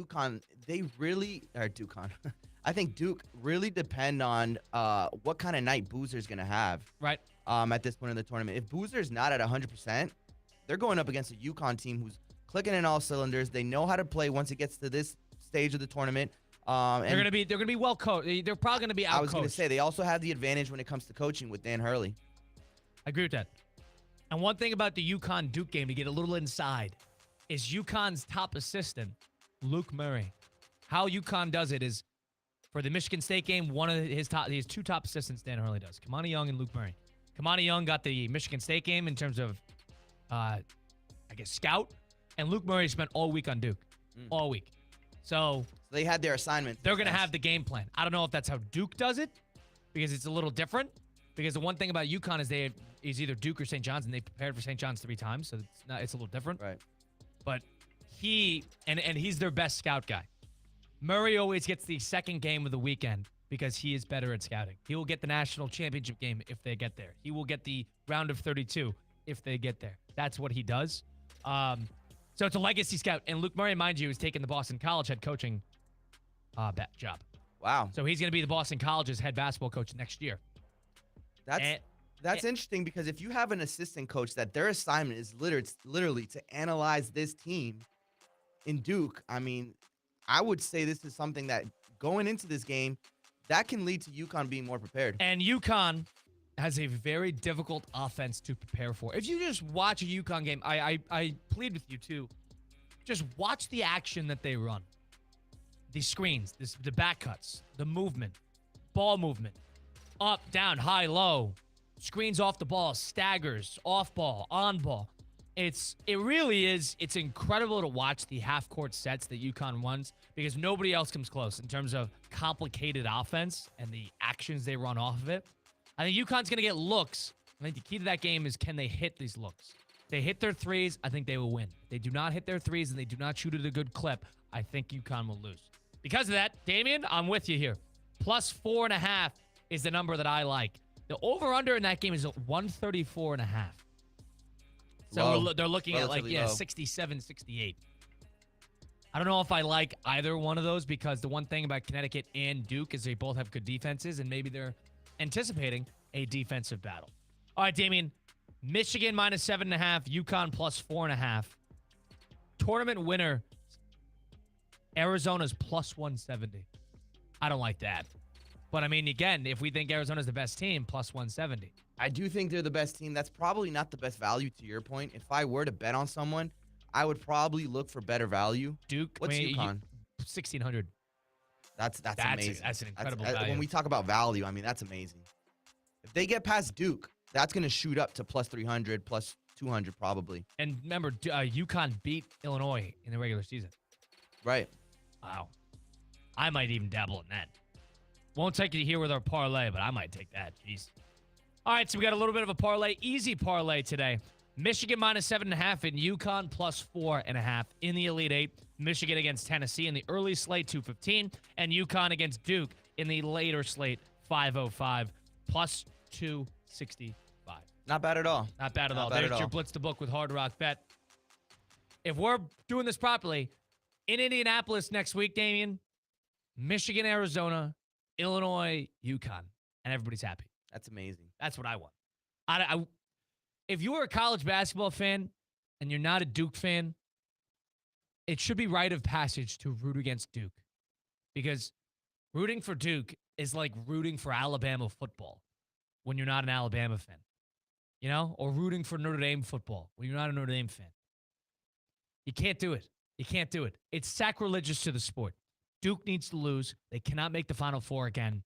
I think Duke really depend on what kind of night Boozer's going to have. Right. At this point in the tournament. If Boozer's not at 100%, they're going up against a UConn team who's clicking in all cylinders. They know how to play once it gets to this stage of the tournament. They're gonna be well coached. They're probably gonna be out. I was gonna say they also have the advantage when it comes to coaching with Dan Hurley. I agree with that. And one thing about the UConn Duke game to get a little inside is UConn's top assistant, Luke Murray. How UConn does it is for the Michigan State game, one of his 2 top assistants Dan Hurley does, Kamani Young and Luke Murray. Kamani Young got the Michigan State game in terms of, scout, and Luke Murray spent all week on Duke, all week. So they had their assignment. They're going to have the game plan. I don't know if that's how Duke does it because it's a little different. Because the one thing about UConn is either Duke or St. John's, and they prepared for St. John's 3 times, so it's a little different. Right. But he's their best scout guy. Murray always gets the second game of the weekend because he is better at scouting. He will get the national championship game if they get there. He will get the round of 32 if they get there. That's what he does. So it's a legacy scout. And Luke Murray, mind you, is taking the Boston College head coaching job. Wow. So he's going to be the Boston College's head basketball coach next year. That's interesting because if you have an assistant coach that their assignment is literally to analyze this team in Duke, I mean, I would say this is something that going into this game, that can lead to UConn being more prepared. And UConn has a very difficult offense to prepare for. If you just watch a UConn game, I plead with you to just watch the action that they run. The screens, the back cuts, the movement, ball movement, up, down, high, low, screens off the ball, staggers, off ball, on ball. It's incredible to watch the half-court sets that UConn runs because nobody else comes close in terms of complicated offense and the actions they run off of it. I think UConn's going to get looks. I think the key to that game is can they hit these looks? If they hit their threes, I think they will win. If they do not hit their threes and they do not shoot at a good clip, I think UConn will lose. Because of that, Damien, I'm with you here. Plus 4.5 is the number that I like. The over-under in that game is 134.5. So they're looking at 67, 68. I don't know if I like either one of those because the one thing about Connecticut and Duke is they both have good defenses and maybe they're anticipating a defensive battle. All right, Damien. Michigan minus 7.5. UConn plus 4.5. Tournament winner. Arizona's plus 170. I don't like that. But, I mean, again, if we think Arizona's the best team, plus 170. I do think they're the best team. That's probably not the best value to your point. If I were to bet on someone, I would probably look for better value. Duke? What's UConn? 1,600. That's amazing. That's an incredible value. When we talk about value, I mean, that's amazing. If they get past Duke, that's going to shoot up to plus 300, plus 200 probably. And remember, UConn beat Illinois in the regular season. Right. Wow. I might even dabble in that. Won't take you here with our parlay, but I might take that. Jeez. All right, so we got a little bit of a parlay. Easy parlay today. Michigan minus 7.5 and UConn plus 4.5 in the Elite Eight. Michigan against Tennessee in the early slate, 215. And UConn against Duke in the later slate, 505. Plus 265. Not bad at all. Not bad at all. There's your Blitz the Book with Hard Rock Bet. If we're doing this properly, in Indianapolis next week, Damien, Michigan, Arizona, Illinois, UConn, and everybody's happy. That's amazing. That's what I want. If you're a college basketball fan and you're not a Duke fan, it should be rite of passage to root against Duke. Because rooting for Duke is like rooting for Alabama football when you're not an Alabama fan. You know? Or rooting for Notre Dame football when you're not a Notre Dame fan. You can't do it. You can't do it. It's sacrilegious to the sport. Duke needs to lose. They cannot make the Final Four again.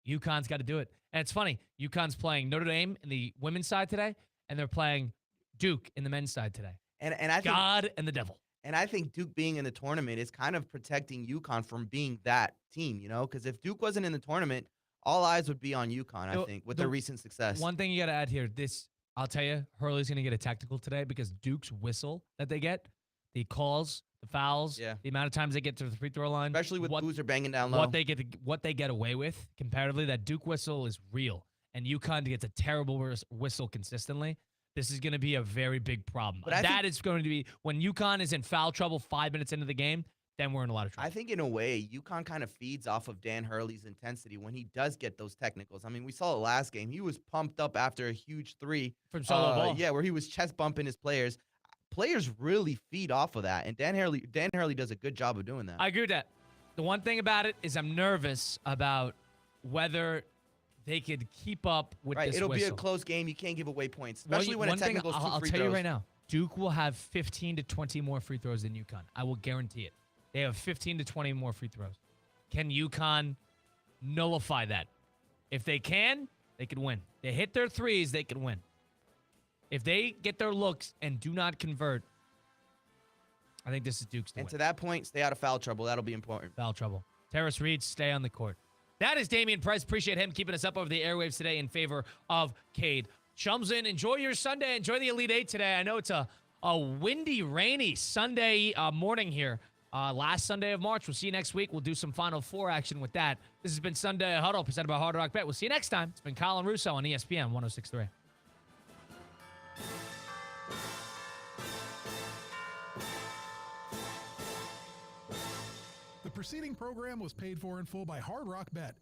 UConn's got to do it. And it's funny. UConn's playing Notre Dame in the women's side today, and they're playing Duke in the men's side today. And I think God and the devil. And I think Duke being in the tournament is kind of protecting UConn from being that team, you know? Because if Duke wasn't in the tournament, all eyes would be on UConn, I think, with their recent success. One thing you got to add here, I'll tell you, Hurley's going to get a technical today because Duke's whistle that they get, the calls, the fouls, the amount of times they get to the free throw line, especially with Boozer banging down low. What they get away with comparatively. That Duke whistle is real, and UConn gets a terrible whistle consistently. This is going to be a very big problem. But that is going to be when UConn is in foul trouble 5 minutes into the game. Then we're in a lot of trouble. I think in a way, UConn kind of feeds off of Dan Hurley's intensity when he does get those technicals. I mean, we saw it last game. He was pumped up after a huge three. From solo ball. Yeah, where he was chest bumping his players. Players really feed off of that, and Dan Hurley does a good job of doing that. I agree with that. The one thing about it is I'm nervous about whether they could keep up with this It'll whistle. be a close game. You can't give away points, especially when a technical's two free throws. I'll tell you right now, Duke will have 15 to 20 more free throws than UConn. I will guarantee it. They have 15 to 20 more free throws. Can UConn nullify that? If they can, they could win. They hit their threes, they could win. If they get their looks and do not convert, I think this is Duke's to win. And to that point, stay out of foul trouble. That'll be important. Foul trouble. Terrace Reed, stay on the court. That is Damian Price. Appreciate him keeping us up over the airwaves today in favor of Cade Chumsman. Enjoy your Sunday. Enjoy the Elite Eight today. I know it's a windy, rainy Sunday morning here. Last Sunday of March. We'll see you next week. We'll do some Final Four action with that. This has been Sunday Huddle, presented by Hard Rock Bet. We'll see you next time. It's been Colin Russo on ESPN 106.3. The preceding program was paid for in full by Hard Rock Bet.